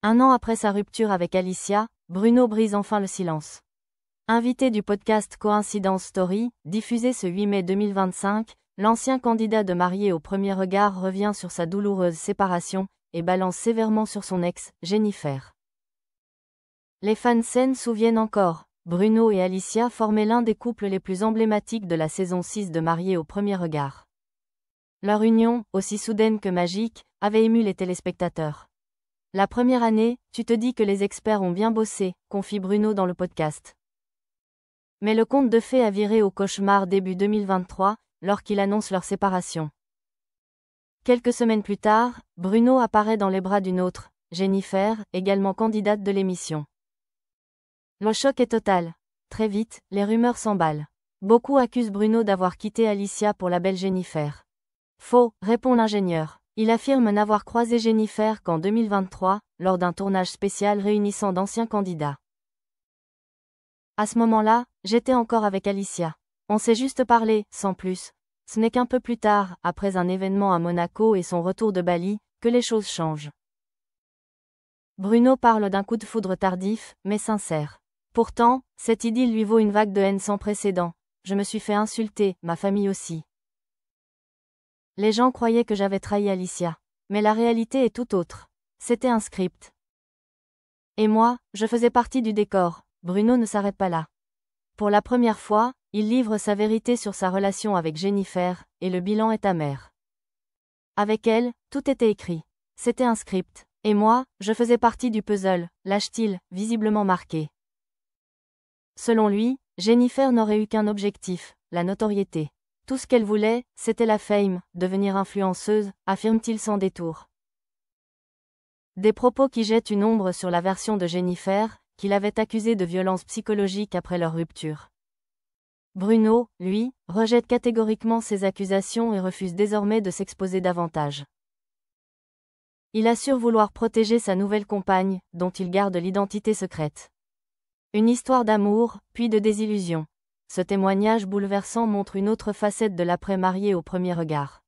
Un an après sa rupture avec Alicia, Bruno brise enfin le silence. Invité du podcast Coïncidence Story, diffusé ce 8 mai 2025, l'ancien candidat de Marié au premier regard revient sur sa douloureuse séparation et balance sévèrement sur son ex, Jennifer. Les fans s'en souviennent encore, Bruno et Alicia formaient l'un des couples les plus emblématiques de la saison 6 de Marié au premier regard. Leur union, aussi soudaine que magique, avait ému les téléspectateurs. La première année, tu te dis que les experts ont bien bossé, confie Bruno dans le podcast. Mais le conte de fées a viré au cauchemar début 2023, lorsqu'il annonce leur séparation. Quelques semaines plus tard, Bruno apparaît dans les bras d'une autre, Jennifer, également candidate de l'émission. Le choc est total. Très vite, les rumeurs s'emballent. Beaucoup accusent Bruno d'avoir quitté Alicia pour la belle Jennifer. Faux, répond l'ingénieur. Il affirme n'avoir croisé Jennifer qu'en 2023, lors d'un tournage spécial réunissant d'anciens candidats. À ce moment-là, j'étais encore avec Alicia. On s'est juste parlé, sans plus. Ce n'est qu'un peu plus tard, après un événement à Monaco et son retour de Bali, que les choses changent. Bruno parle d'un coup de foudre tardif, mais sincère. Pourtant, cette idylle lui vaut une vague de haine sans précédent. Je me suis fait insulter, ma famille aussi. Les gens croyaient que j'avais trahi Alicia. Mais la réalité est tout autre. C'était un script. Et moi, je faisais partie du décor. Bruno ne s'arrête pas là. Pour la première fois, il livre sa vérité sur sa relation avec Jennifer, et le bilan est amer. Avec elle, tout était écrit. C'était un script. Et moi, je faisais partie du puzzle, lâche-t-il, visiblement marqué. Selon lui, Jennifer n'aurait eu qu'un objectif, la notoriété. Tout ce qu'elle voulait, c'était la fame, devenir influenceuse, affirme-t-il sans détour. Des propos qui jettent une ombre sur la version de Jennifer, qu'il avait accusée de violence psychologique après leur rupture. Bruno, lui, rejette catégoriquement ces accusations et refuse désormais de s'exposer davantage. Il assure vouloir protéger sa nouvelle compagne, dont il garde l'identité secrète. Une histoire d'amour, puis de désillusion. Ce témoignage bouleversant montre une autre facette de l'après-marié au premier regard.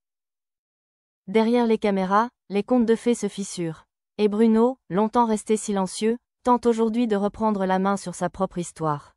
Derrière les caméras, les contes de fées se fissurent. Et Bruno, longtemps resté silencieux, tente aujourd'hui de reprendre la main sur sa propre histoire.